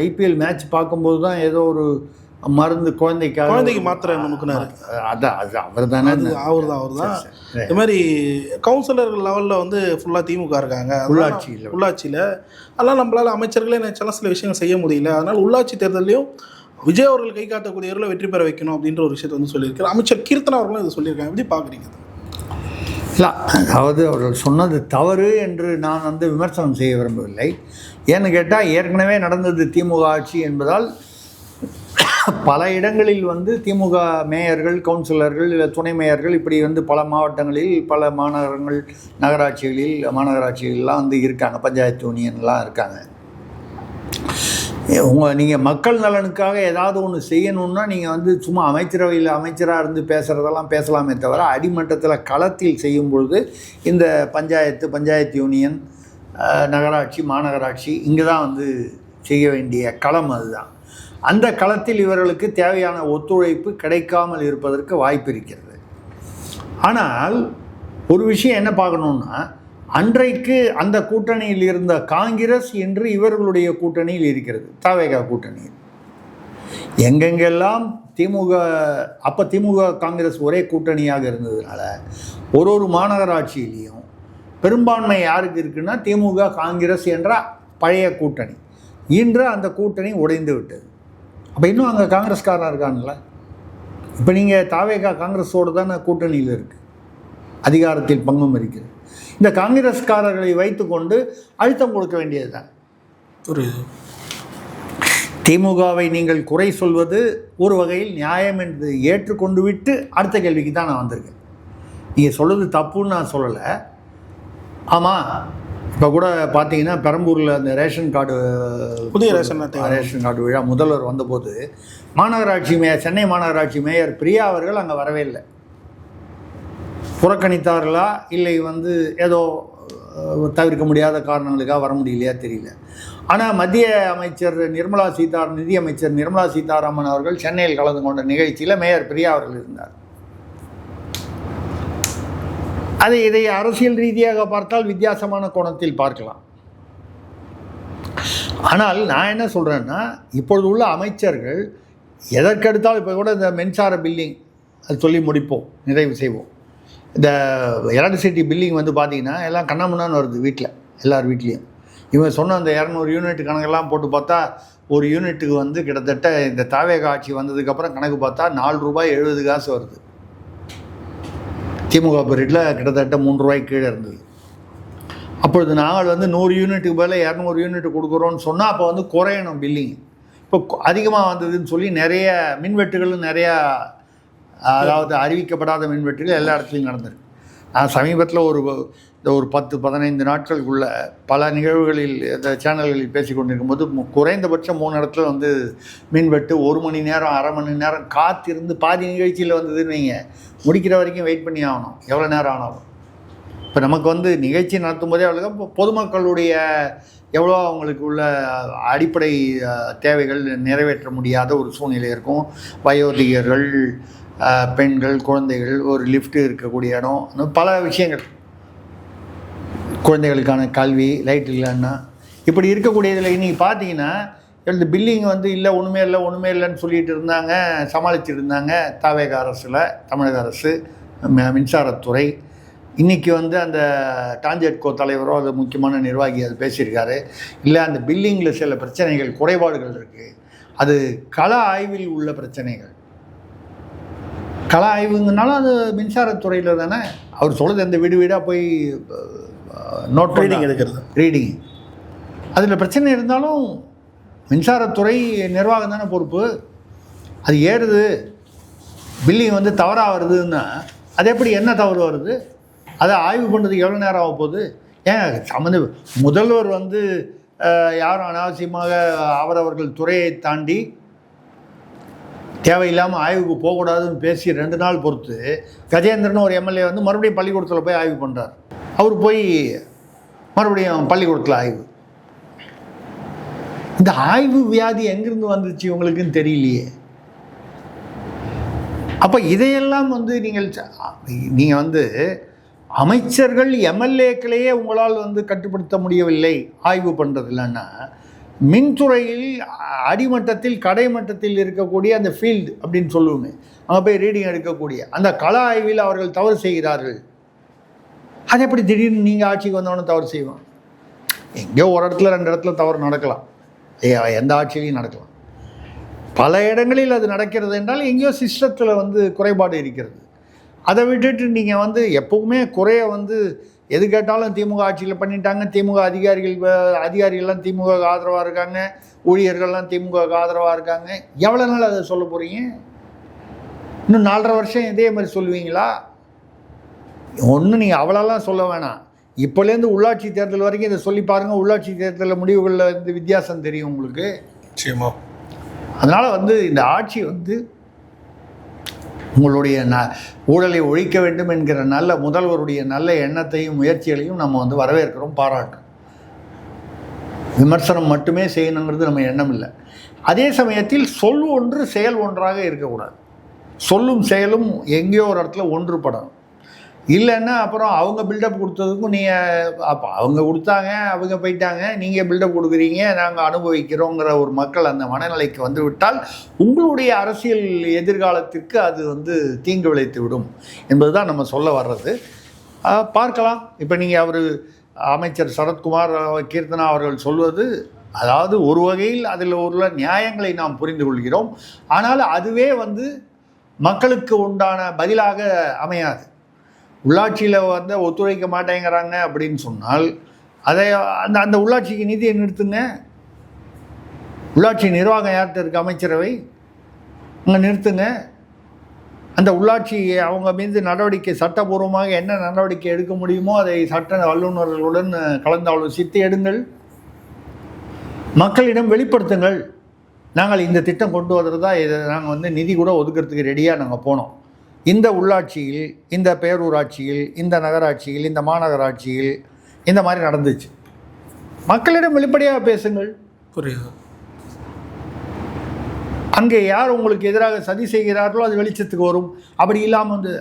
ஐபிஎல் மேட்ச் பார்க்கும்போது தான் ஏதோ ஒரு மருந்து குழந்தைக்கு மாத்திரை நமக்குனாரு. அதான் அது அவர் தானே? அவர் தான். இது மாதிரி கவுன்சிலர்கள் லெவலில் வந்து ஃபுல்லாக திமுக இருக்காங்க உள்ளாட்சியில். அதெல்லாம் நம்மளால் அமைச்சர்களே நினைச்சாலும் சில விஷயங்கள் செய்ய முடியல. அதனால் உள்ளாட்சி தேர்தலையும் விஜய் அவர்கள் கை காட்டக்கூடியவர்களை வெற்றி பெற வைக்கணும் அப்படின்ற ஒரு விஷயத்தை வந்து சொல்லியிருக்காரு. அமைச்சர் கீர்த்தனா அவர்களும் இதை சொல்லியிருக்காங்க. எப்படி பார்க்குறீங்க? இல்லை, அதாவது அவர்கள் சொன்னது தவறு என்று நான் வந்து விமர்சனம் செய்ய விரும்பவில்லை. ஏன்னு கேட்டால் ஏற்கனவே நடந்தது திமுக ஆட்சி என்பதால் பல இடங்களில் வந்து திமுக மேயர்கள், கவுன்சிலர்கள், இல்லை துணை மேயர்கள் இப்படி வந்து பல மாவட்டங்களில், பல மாநகரங்கள், நகராட்சிகளில், மாநகராட்சிகள்லாம் வந்து இருக்காங்க. பஞ்சாயத்து யூனியன்லாம் இருக்காங்க. நீங்கள் மக்கள் நலனுக்காக ஏதாவது ஒன்று செய்யணுன்னா நீங்கள் வந்து சும்மா அமைச்சரவையில் அமைச்சராக இருந்து பேசுகிறதெல்லாம் பேசலாமே தவிர அடிமட்டத்தில் களத்தில் செய்யும் பொழுது இந்த பஞ்சாயத்து யூனியன், நகராட்சி, மாநகராட்சி இங்கே தான் வந்து செய்ய வேண்டிய களம் அதுதான். அந்த களத்தில் இவர்களுக்கு தேவையான ஒத்துழைப்பு கிடைக்காமல் இருப்பதற்கு வாய்ப்பு இருக்கிறது. ஆனால் ஒரு விஷயம் என்ன பார்க்கணுன்னா, அன்றைக்கு அந்த கூட்டணியில் இருந்த காங்கிரஸ் இன்று இவர்களுடைய கூட்டணியில் இருக்கிறது, தவேகா கூட்டணியில். எங்கெங்கெல்லாம் திமுக காங்கிரஸ் ஒரே கூட்டணியாக இருந்ததுனால ஒரு மாநகராட்சியிலையும் பெரும்பான்மை யாருக்கு இருக்குன்னா திமுக காங்கிரஸ் என்ற பழைய கூட்டணி. இன்று அந்த கூட்டணி உடைந்து விட்டது. அப்போ இன்னும் அங்கே காங்கிரஸ்காரன் இருக்கானுங்களா? இப்போ நீங்கள் தவேகா காங்கிரஸோடு தானே கூட்டணியில் இருக்குது, அதிகாரத்தில் பங்கும் இருக்கிறது. இந்த காங்கிரஸ்காரர்களை வைத்துக்கொண்டு அழுத்தம் கொடுக்க வேண்டியது தான். ஒரு திமுகவை நீங்கள் குறை சொல்வது ஒரு வகையில் நியாயம் என்று ஏற்றுக்கொண்டு விட்டு அடுத்த கேள்விக்கு தான் நான் வந்திருக்கேன். நீங்கள் சொல்வது தப்புன்னு நான் சொல்லலை. ஆமாம், இப்போ கூட பார்த்தீங்கன்னா பெரம்பூரில் அந்த ரேஷன் கார்டு, புதிய ரேஷன் கார்டு விழா முதல்வர் வந்தபோது சென்னை மாநகராட்சி மேயர் பிரியா அவர்கள் அங்கே வரவே இல்லை. புறக்கணித்தார்களா இல்லை வந்து ஏதோ தவிர்க்க முடியாத காரணங்களுக்காக வர முடியலையா தெரியல. ஆனால் மத்திய அமைச்சர் நிதி அமைச்சர் நிர்மலா சீதாராமன் அவர்கள் சென்னையில் கலந்து கொண்ட நிகழ்ச்சியில் மேயர் பிரியா அவர்கள் இருந்தார். இதை அரசியல் ரீதியாக பார்த்தால் வித்தியாசமான கோணத்தில் பார்க்கலாம். ஆனால் நான் என்ன சொல்கிறேன்னா, இப்பொழுது உள்ள அமைச்சர்கள் எதற்கெடுத்தாலும், இப்போ கூட இந்த மின்சார பில்லிங் அது சொல்லி முடிப்போம், நிறைவு செய்வோம். இந்த எலக்ட்ரிசிட்டி பில்லிங் வந்து பார்த்திங்கன்னா எல்லாம் கண்ணாமுன்னான்னு வருது வீட்டில், எல்லார் வீட்லேயும். இவங்க சொன்ன அந்த 200 யூனிட் கணக்கெல்லாம் போட்டு பார்த்தா ஒரு யூனிட்டுக்கு வந்து கிட்டத்தட்ட இந்த தவேகா ஆட்சி வந்ததுக்கப்புறம் கணக்கு பார்த்தா ₹4.70 வருது. திமுக பீரியடில் கிட்டத்தட்ட ₹3 கீழே இருந்தது. அப்பொழுது நாங்கள் வந்து 100 யூனிட்டுக்கு பதில் 200 யூனிட் கொடுக்குறோன்னு சொன்னால் அப்போ வந்து குறையணும் பில்லிங். இப்போ அதிகமாக வந்ததுன்னு சொல்லி நிறைய மின்வெட்டுகளும் நிறையா, அதாவது அறிவிக்கப்படாத மின்வெட்டுகள் எல்லா இடத்துலையும் நடந்திருக்கு. நான் சமீபத்தில் ஒரு 10-15 நாட்களுக்குள்ள பல நிகழ்வுகளில் இந்த சேனல்களில் பேசி கொண்டிருக்கும்போது குறைந்தபட்சம் 3 இடத்துல வந்து மின்வெட்டு 1 மணி நேரம் 1/2 மணி நேரம் காத்திருந்து பாதி நிகழ்ச்சியில் வந்ததுன்னு வைங்க, முடிக்கிற வரைக்கும் வெயிட் பண்ணி ஆகணும், எவ்வளோ நேரம் ஆனாலும். இப்போ நமக்கு வந்து நிகழ்ச்சி நடத்தும் போதே அவ்வளோ பொதுமக்களுடைய எவ்வளோ அவங்களுக்கு உள்ள அடிப்படை தேவைகள் நிறைவேற்ற முடியாத ஒரு சூழ்நிலை இருக்கும். வயோதிகர்கள், பெண்கள், குழந்தைகள், ஒரு லிஃப்ட்டு இருக்கக்கூடிய இடம், பல விஷயங்கள், குழந்தைகளுக்கான கல்வி, லைட் இல்லைன்னா இப்படி இருக்கக்கூடியதில் இன்றைக்கி பார்த்தீங்கன்னா இந்த பில்லிங் வந்து ஒன்றுமே இல்லைன்னு சொல்லிட்டு இருந்தாங்க, சமாளிச்சுட்டு இருந்தாங்க தவேகா அரசில், தமிழக அரசு, மின்சாரத்துறை. இன்றைக்கி வந்து அந்த டான்ஜெட்கோ தலைவரோ அது முக்கியமான நிர்வாகி அது பேசியிருக்காரு. இல்லை, அந்த பில்லிங்கில் சில பிரச்சனைகள், குறைபாடுகள் இருக்குது, அது கள ஆய்வில் உள்ள பிரச்சனைகள். கள ஆய்வுங்கனாலும் அது மின்சாரத்துறையில் தானே அவர் சொல்கிறது. அந்த வீடாக போய் நோட் ரீடிங் எடுக்கிறது, ரீடிங், அதில் பிரச்சனை இருந்தாலும் மின்சாரத்துறை நிர்வாகம் தானே பொறுப்பு. அது ஏறுது, பில்லிங் வந்து தவறாக வருதுன்னா அது எப்படி, என்ன தவறு வருது, அதை ஆய்வு பண்ணுறதுக்கு எவ்வளோ நேரம் ஆக போகுது? ஏன் முதல்வர் வந்து யாரும் அனாவசியமாக அவரவர்கள் துறையை தாண்டி தேவையில்லாமல் ஆய்வுக்கு போகக்கூடாதுன்னு பேசி 2 நாள் பொறுத்து கஜேந்திரன் ஒரு எம்எல்ஏ வந்து மறுபடியும் பள்ளிக்கூடத்தில் போய் ஆய்வு பண்ணுறார். அவர் போய் மறுபடியும் பள்ளிக்கூடத்தில் ஆய்வு. இந்த ஆய்வு வியாதி எங்கிருந்து வந்துச்சு உங்களுக்குன்னு தெரியலையே. அப்போ இதையெல்லாம் வந்து நீங்கள் வந்து அமைச்சர்கள் எம்எல்ஏக்களையே உங்களால் வந்து கட்டுப்படுத்த முடியவில்லை ஆய்வு பண்ணுறது இல்லைன்னா, மின்துறையில் அடிமட்டத்தில் கடைமட்டத்தில் இருக்கக்கூடிய அந்த ஃபீல்டு அப்படின்னு சொல்லுவோமே, அங்கே போய் ரீடிங் எடுக்கக்கூடிய அந்த கள ஆய்வில் அவர்கள் தவறு செய்கிறார்கள். அது எப்படி திடீர்னு நீங்கள் ஆட்சிக்கு வந்தவொன்னே தவறு செய்வாங்க? எங்கேயோ ஒரு இடத்துல 2 இடத்துல தவறு நடக்கலாம், எந்த ஆட்சியிலையும் நடக்கலாம். பல இடங்களில் அது நடக்கிறது என்றால் எங்கேயோ சிஸ்டத்தில் வந்து குறைபாடு இருக்கிறது. அதை விட்டுட்டு நீங்கள் வந்து எப்போவுமே குறைய வந்து எது கேட்டாலும் திமுக ஆட்சியில் பண்ணிட்டாங்க, திமுக அதிகாரிகள்லாம் திமுக ஆதரவாக இருக்காங்க, ஊழியர்கள்லாம் திமுக ஆதரவாக இருக்காங்க. எவ்வளோ நாள் அதை சொல்ல போகிறீங்க? இன்னும் 4.5 வருஷம் இதே மாதிரி சொல்லுவீங்களா? ஒன்றும் நீங்கள் அவ்வளோலாம் சொல்ல வேணாம். இப்போலேருந்து உள்ளாட்சி தேர்தல் வரைக்கும் இதை சொல்லி பாருங்கள். உள்ளாட்சி தேர்தலில் முடிவுகளில் வந்து வித்தியாசம் தெரியும் உங்களுக்கு. நிச்சயமா. அதனால் வந்து இந்த ஆட்சி வந்து உங்களுடைய ஊழலை ஒழிக்க வேண்டும் என்கிற நல்ல முதல்வருடைய நல்ல எண்ணத்தையும் முயற்சிகளையும் நம்ம வந்து வரவேற்கிறோம், பாராட்டுறோம். விமர்சனம் மட்டுமே செய்யணுங்கிறது நம்ம எண்ணம் இல்லை. அதே சமயத்தில் சொல் ஒன்று செயல் ஒன்றாக இருக்கக்கூடாது. சொல்லும் செயலும் எங்கேயோ ஒரு இடத்துல ஒன்றுபடணும். இல்லைன்னா அப்புறம் அவங்க பில்டப் கொடுத்ததுக்கும் நீங்கள் அப்போ அவங்க கொடுத்தாங்க, அவங்க போயிட்டாங்க, நீங்கள் பில்டப் கொடுக்குறீங்க, நாங்கள் அனுபவிக்கிறோங்கிற ஒரு மக்கள் அந்த மனநிலைக்கு வந்து விட்டால் உங்களுடைய அரசியல் எதிர்காலத்திற்கு அது வந்து தீங்கு விளைத்து விடும் என்பது தான் நம்ம சொல்ல வர்றது. பார்க்கலாம். இப்போ நீங்கள் அவர் அமைச்சர் சரத்குமார், கீர்த்தனா அவர்கள் சொல்வது, அதாவது ஒரு வகையில் அதில் உள்ள நியாயங்களை நாம் புரிந்து கொள்கிறோம். ஆனால் அதுவே வந்து மக்களுக்கு உண்டான பதிலாக அமையாது. உள்ளாட்சியில் வந்து ஒத்துழைக்க மாட்டேங்கிறாங்க அப்படின்னு சொன்னால் அதை அந்த உள்ளாட்சிக்கு நிதியை நிறுத்துங்க. உள்ளாட்சி நிர்வாகம் யார்கிட்ட இருக்குது? அமைச்சரவை. அங்கே நிறுத்துங்க. அந்த உள்ளாட்சி அவங்க மீது நடவடிக்கை சட்டபூர்வமாக என்ன நடவடிக்கை எடுக்க முடியுமோ அதை சட்ட வல்லுநர்களுடன் கலந்து ஆலோசித்து எடுங்கள். மக்களிடம் வெளிப்படுத்துங்கள். நாங்கள் இந்த திட்டம் கொண்டு வர்றதா, இதை நாங்கள் வந்து நிதி கூட ஒதுக்கிறதுக்கு ரெடியாக நாங்கள் போனோம். இந்த உள்ளாட்சியில், இந்த பேரூராட்சியில், இந்த நகராட்சியில், இந்த மாநகராட்சியில் இந்த மாதிரி நடந்துச்சு. மக்களிடம் வெளிப்படையாக பேசுங்கள். புரியுது. அங்கே யார் உங்களுக்கு எதிராக சதி செய்கிறார்களோ அது வெளிச்சத்துக்கு வரும். அப்படி இல்லாமல் வந்து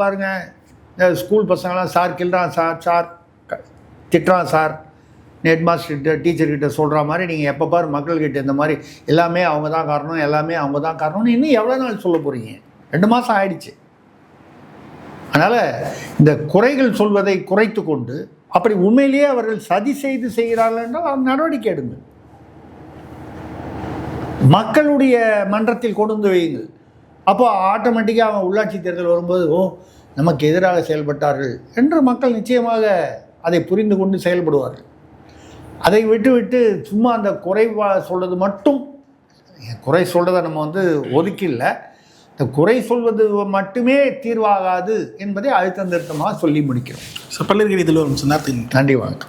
பாருங்கள், ஸ்கூல் பசங்களாம் சார் கிள்றான், சார் திட்டுறான், சார் ஹெட் மாஸ்டர்கிட்ட டீச்சர்கிட்ட சொல்கிற மாதிரி நீங்கள் எப்போ பாரு மக்கள்கிட்ட இந்த மாதிரி எல்லாமே அவங்க தான் காரணம், எல்லாமே அவங்க தான் காரணம்னு இன்னும் எவ்வளோ நாள் சொல்ல போகிறீங்க? 2 மாதம் ஆயிடுச்சு. அதனால் இந்த குறைகள் சொல்வதை குறைத்து கொண்டு, அப்படி உண்மையிலேயே அவர்கள் சதி செய்து செய்கிறார்கள் என்றால் அவங்க நடவடிக்கை எடுங்கள். மக்களுடைய மன்றத்தில் கொண்டு வந்து வையுங்கள். அப்போ ஆட்டோமேட்டிக்காக அவங்க உள்ளாட்சி தேர்தல் வரும்போது நமக்கு எதிராக செயல்பட்டார்கள் என்று மக்கள் நிச்சயமாக அதை புரிந்து கொண்டு செயல்படுவார்கள். அதை விட்டு சும்மா அந்த குறைவா சொல்கிறது மட்டும், குறை சொல்கிறத நம்ம வந்து ஒதுக்கில்லை, இந்த குறை சொல்வது மட்டுமே தீர்வாகாது என்பதை அழுத்தம் திருத்தமாக சொல்லி முடிக்கிறோம். பல்வேறு இதில் ஒரு நேரத்தின் நன்றி, வணக்கம்.